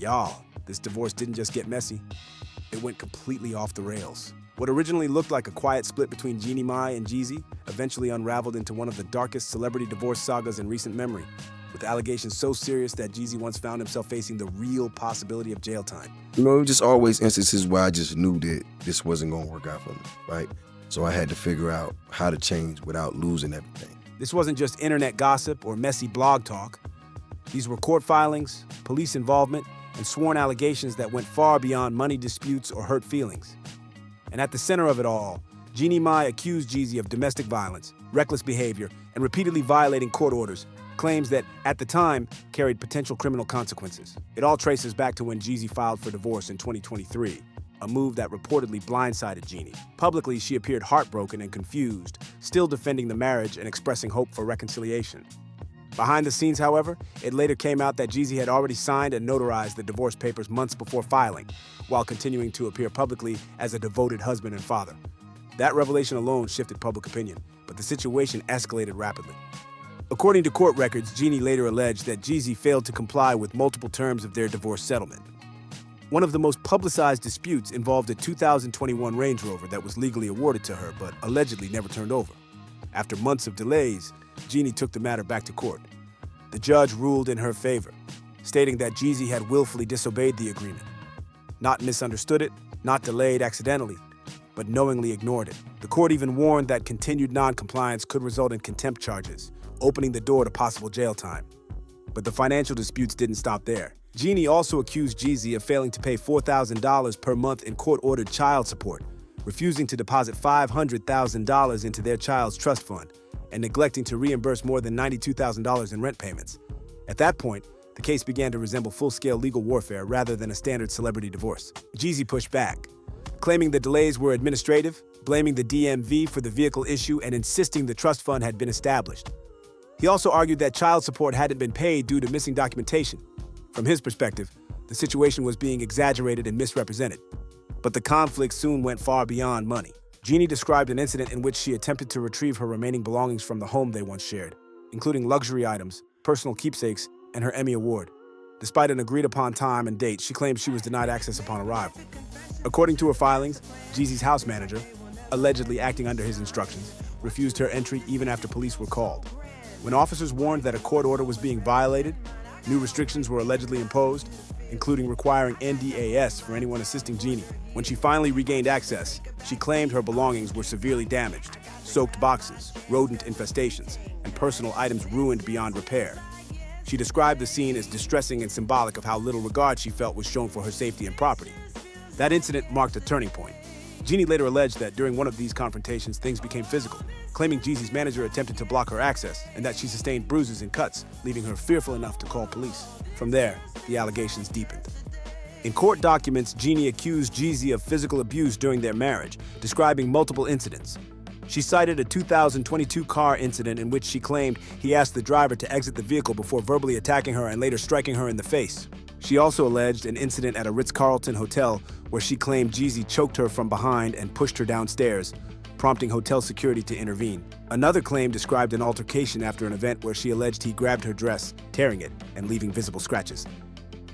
Y'all, this divorce didn't just get messy, it went completely off the rails. What originally looked like a quiet split between Jeannie Mai and Jeezy eventually unraveled into one of the darkest celebrity divorce sagas in recent memory, with allegations so serious that Jeezy once found himself facing the real possibility of jail time. You know, just always instances where I just knew that this wasn't gonna work out for me, right? So I had to figure out how to change without losing everything. This wasn't just internet gossip or messy blog talk. These were court filings, police involvement, and sworn allegations that went far beyond money disputes or hurt feelings. And at the center of it all, Jeannie Mai accused Jeezy of domestic violence, reckless behavior, and repeatedly violating court orders, claims that, at the time, carried potential criminal consequences. It all traces back to when Jeezy filed for divorce in 2023, a move that reportedly blindsided Jeannie. Publicly, she appeared heartbroken and confused, still defending the marriage and expressing hope for reconciliation. Behind the scenes, however, it later came out that Jeezy had already signed and notarized the divorce papers months before filing, while continuing to appear publicly as a devoted husband and father. That revelation alone shifted public opinion, but the situation escalated rapidly. According to court records, Jeannie later alleged that Jeezy failed to comply with multiple terms of their divorce settlement. One of the most publicized disputes involved a 2021 Range Rover that was legally awarded to her, but allegedly never turned over. After months of delays, Jeannie took the matter back to court. The judge ruled in her favor, stating that Jeezy had willfully disobeyed the agreement. Not misunderstood it, not delayed accidentally, but knowingly ignored it. The court even warned that continued non-compliance could result in contempt charges, opening the door to possible jail time. But the financial disputes didn't stop there. Jeannie also accused Jeezy of failing to pay $4,000 per month in court-ordered child support, refusing to deposit $500,000 into their child's trust fund, and neglecting to reimburse more than $92,000 in rent payments. At that point, the case began to resemble full-scale legal warfare rather than a standard celebrity divorce. Jeezy pushed back, claiming the delays were administrative, blaming the DMV for the vehicle issue, and insisting the trust fund had been established. He also argued that child support hadn't been paid due to missing documentation. From his perspective, the situation was being exaggerated and misrepresented. But the conflict soon went far beyond money. Jeannie described an incident in which she attempted to retrieve her remaining belongings from the home they once shared, including luxury items, personal keepsakes, and her Emmy Award. Despite an agreed-upon time and date, she claimed she was denied access upon arrival. According to her filings, Jeezy's house manager, allegedly acting under his instructions, refused her entry even after police were called. When officers warned that a court order was being violated, new restrictions were allegedly imposed, including requiring NDAS for anyone assisting Jeannie. When she finally regained access, she claimed her belongings were severely damaged, soaked boxes, rodent infestations, and personal items ruined beyond repair. She described the scene as distressing and symbolic of how little regard she felt was shown for her safety and property. That incident marked a turning point. Jeannie later alleged that during one of these confrontations, things became physical, claiming Jeezy's manager attempted to block her access and that she sustained bruises and cuts, leaving her fearful enough to call police. From there, the allegations deepened. In court documents, Jeannie accused Jeezy of physical abuse during their marriage, describing multiple incidents. She cited a 2022 car incident in which she claimed he asked the driver to exit the vehicle before verbally attacking her and later striking her in the face. She also alleged an incident at a Ritz-Carlton hotel where she claimed Jeezy choked her from behind and pushed her downstairs, prompting hotel security to intervene. Another claim described an altercation after an event where she alleged he grabbed her dress, tearing it, and leaving visible scratches.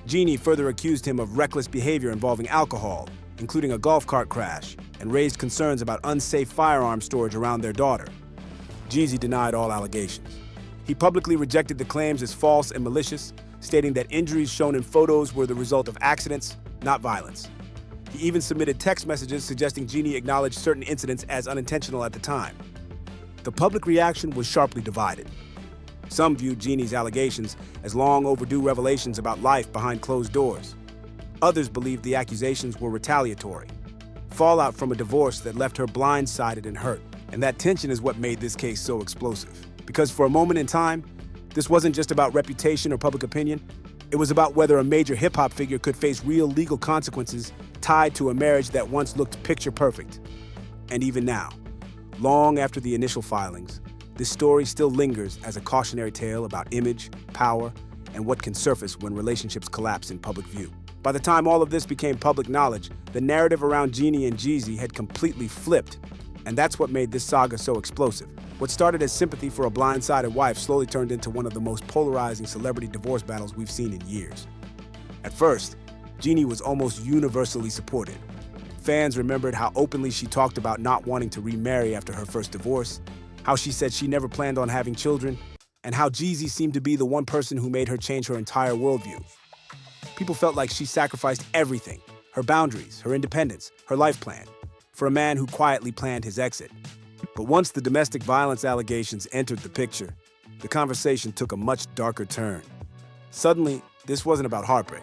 Jeannie further accused him of reckless behavior involving alcohol, including a golf cart crash, and raised concerns about unsafe firearm storage around their daughter. Jeezy denied all allegations. He publicly rejected the claims as false and malicious, stating that injuries shown in photos were the result of accidents, not violence. He even submitted text messages suggesting Jeannie acknowledged certain incidents as unintentional at the time. The public reaction was sharply divided. Some viewed Jeannie's allegations as long overdue revelations about life behind closed doors. Others believed the accusations were retaliatory, fallout from a divorce that left her blindsided and hurt. And that tension is what made this case so explosive. Because for a moment in time, this wasn't just about reputation or public opinion. It was about whether a major hip-hop figure could face real legal consequences tied to a marriage that once looked picture perfect. And even now, long after the initial filings, this story still lingers as a cautionary tale about image, power, and what can surface when relationships collapse in public view. By the time all of this became public knowledge, the narrative around Jeannie and Jeezy had completely flipped, and that's what made this saga so explosive. What started as sympathy for a blindsided wife slowly turned into one of the most polarizing celebrity divorce battles we've seen in years. At first, Jeannie was almost universally supported. Fans remembered how openly she talked about not wanting to remarry after her first divorce, how she said she never planned on having children, and how Jeezy seemed to be the one person who made her change her entire worldview. People felt like she sacrificed everything, her boundaries, her independence, her life plan, for a man who quietly planned his exit. But once the domestic violence allegations entered the picture, the conversation took a much darker turn. Suddenly, this wasn't about heartbreak.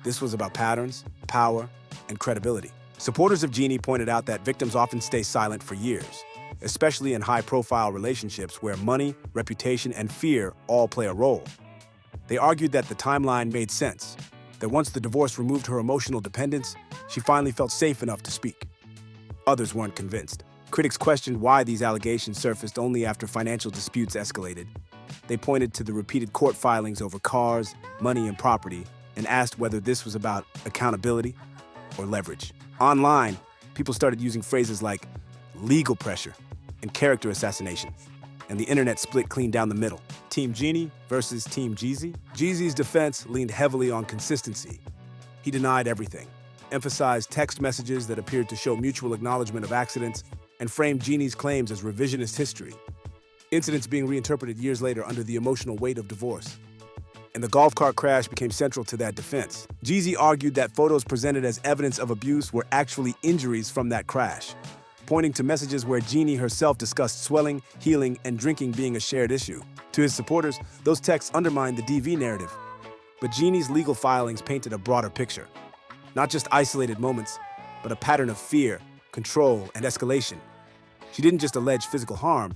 This was about patterns, power, and credibility. Supporters of Jeannie pointed out that victims often stay silent for years, especially in high-profile relationships where money, reputation, and fear all play a role. They argued that the timeline made sense, that once the divorce removed her emotional dependence, she finally felt safe enough to speak. Others weren't convinced. Critics questioned why these allegations surfaced only after financial disputes escalated. They pointed to the repeated court filings over cars, money, and property, and asked whether this was about accountability or leverage. Online, people started using phrases like legal pressure and character assassination, and the internet split clean down the middle. Team Jeannie versus Team Jeezy. Jeezy's defense leaned heavily on consistency. He denied everything, emphasized text messages that appeared to show mutual acknowledgement of accidents, and framed Jeannie's claims as revisionist history, incidents being reinterpreted years later under the emotional weight of divorce. And the golf cart crash became central to that defense. Jeezy argued that photos presented as evidence of abuse were actually injuries from that crash, pointing to messages where Jeannie herself discussed swelling, healing, and drinking being a shared issue. To his supporters, those texts undermined the DV narrative. But Jeannie's legal filings painted a broader picture. Not just isolated moments, but a pattern of fear, control, and escalation. She didn't just allege physical harm.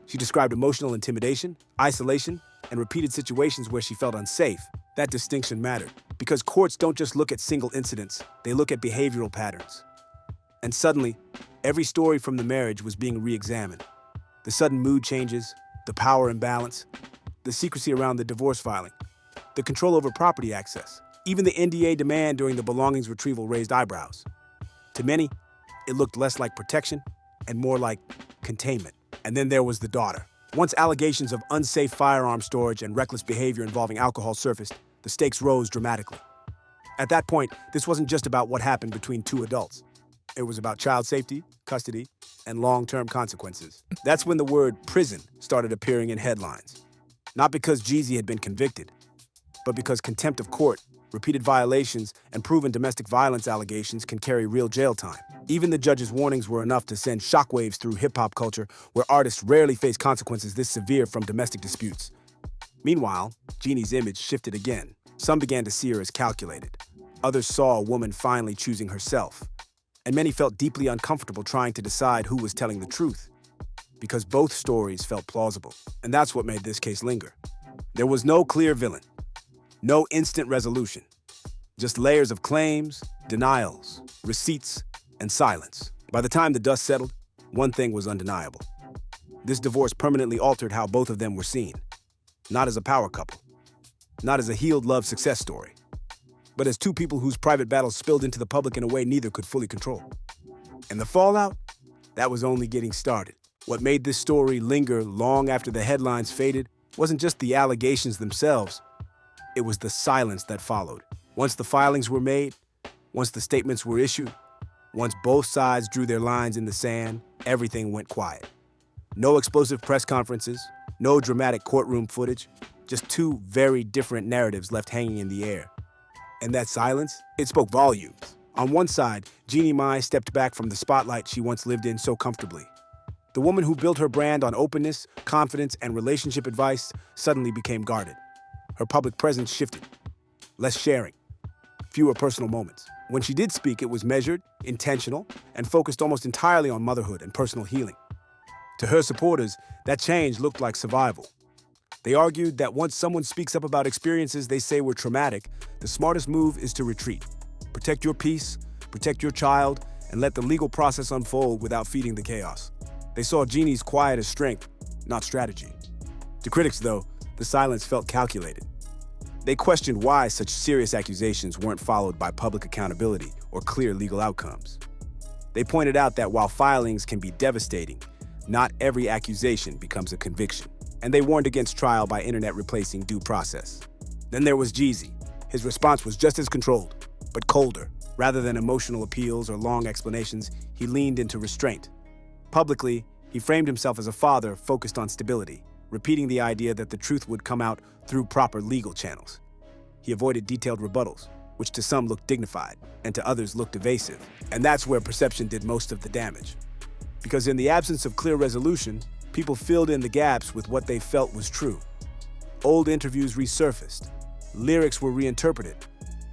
She described emotional intimidation, isolation, and repeated situations where she felt unsafe. That distinction mattered, because courts don't just look at single incidents, they look at behavioral patterns. And suddenly, every story from the marriage was being re-examined. The sudden mood changes, the power imbalance, the secrecy around the divorce filing, the control over property access. Even the NDA demand during the belongings retrieval raised eyebrows. To many, it looked less like protection and more like containment. And then there was the daughter. Once allegations of unsafe firearm storage and reckless behavior involving alcohol surfaced, the stakes rose dramatically. At that point, this wasn't just about what happened between two adults. It was about child safety, custody, and long-term consequences. That's when the word prison started appearing in headlines. Not because Jeezy had been convicted, but because contempt of court, repeated violations, and proven domestic violence allegations can carry real jail time. Even the judge's warnings were enough to send shockwaves through hip-hop culture, where artists rarely face consequences this severe from domestic disputes. Meanwhile, Jeannie's image shifted again. Some began to see her as calculated. Others saw a woman finally choosing herself. And many felt deeply uncomfortable trying to decide who was telling the truth, because both stories felt plausible. And that's what made this case linger. There was no clear villain, no instant resolution, just layers of claims, denials, receipts, and silence. By the time the dust settled, one thing was undeniable. This divorce permanently altered how both of them were seen. Not as a power couple, not as a healed love success story, but as two people whose private battles spilled into the public in a way neither could fully control. And the fallout? That was only getting started. What made this story linger long after the headlines faded wasn't just the allegations themselves, it was the silence that followed. Once the filings were made, once the statements were issued, once both sides drew their lines in the sand, everything went quiet. No explosive press conferences, no dramatic courtroom footage, just two very different narratives left hanging in the air. And that silence, it spoke volumes. On one side, Jeannie Mai stepped back from the spotlight she once lived in so comfortably. The woman who built her brand on openness, confidence, and relationship advice suddenly became guarded. Her public presence shifted. Less sharing, fewer personal moments. When she did speak, it was measured, intentional, and focused almost entirely on motherhood and personal healing. To her supporters, that change looked like survival. They argued that once someone speaks up about experiences they say were traumatic, the smartest move is to retreat. Protect your peace, protect your child, and let the legal process unfold without feeding the chaos. They saw Jeannie's quiet as strength, not strategy. To critics, though, the silence felt calculated. They questioned why such serious accusations weren't followed by public accountability or clear legal outcomes. They pointed out that while filings can be devastating, not every accusation becomes a conviction. And they warned against trial by internet replacing due process. Then there was Jeezy. His response was just as controlled, but colder. Rather than emotional appeals or long explanations, he leaned into restraint. Publicly, he framed himself as a father focused on stability, repeating the idea that the truth would come out through proper legal channels. He avoided detailed rebuttals, which to some looked dignified, and to others looked evasive. And that's where perception did most of the damage. Because in the absence of clear resolution, people filled in the gaps with what they felt was true. Old interviews resurfaced. Lyrics were reinterpreted.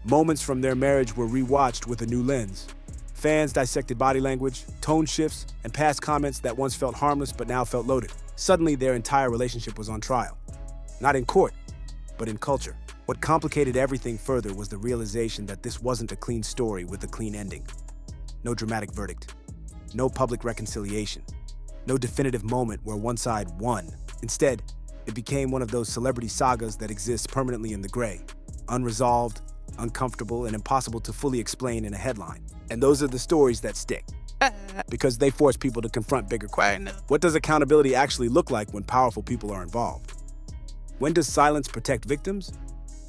Moments from their marriage were rewatched with a new lens. Fans dissected body language, tone shifts, and past comments that once felt harmless but now felt loaded. Suddenly, their entire relationship was on trial. Not in court, but in culture. What complicated everything further was the realization that this wasn't a clean story with a clean ending. No dramatic verdict. No public reconciliation. No definitive moment where one side won. Instead, it became one of those celebrity sagas that exists permanently in the gray, unresolved, uncomfortable, and impossible to fully explain in a headline. And those are the stories that stick, because they force people to confront bigger questions. What does accountability actually look like when powerful people are involved? When does silence protect victims?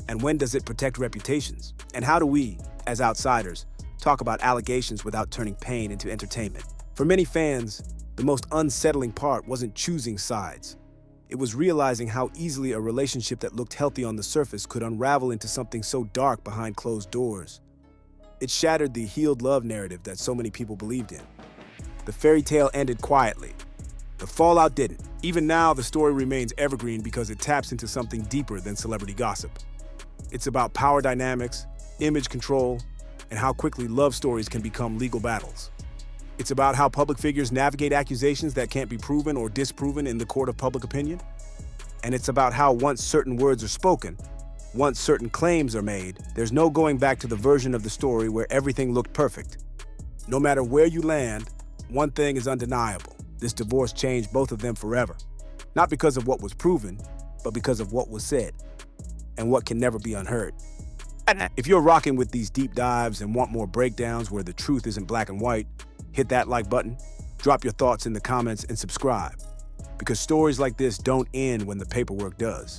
And when does it protect reputations? And how do we, as outsiders, talk about allegations without turning pain into entertainment? For many fans, the most unsettling part wasn't choosing sides. It was realizing how easily a relationship that looked healthy on the surface could unravel into something so dark behind closed doors. It shattered the healed love narrative that so many people believed in. The fairy tale ended quietly. The fallout didn't. Even now, the story remains evergreen because it taps into something deeper than celebrity gossip. It's about power dynamics, image control, and how quickly love stories can become legal battles. It's about how public figures navigate accusations that can't be proven or disproven in the court of public opinion. And it's about how once certain words are spoken, once certain claims are made, there's no going back to the version of the story where everything looked perfect. No matter where you land, one thing is undeniable. This divorce changed both of them forever. Not because of what was proven, but because of what was said, and what can never be unheard. If you're rocking with these deep dives and want more breakdowns where the truth isn't black and white, hit that like button, drop your thoughts in the comments, and subscribe. Because stories like this don't end when the paperwork does.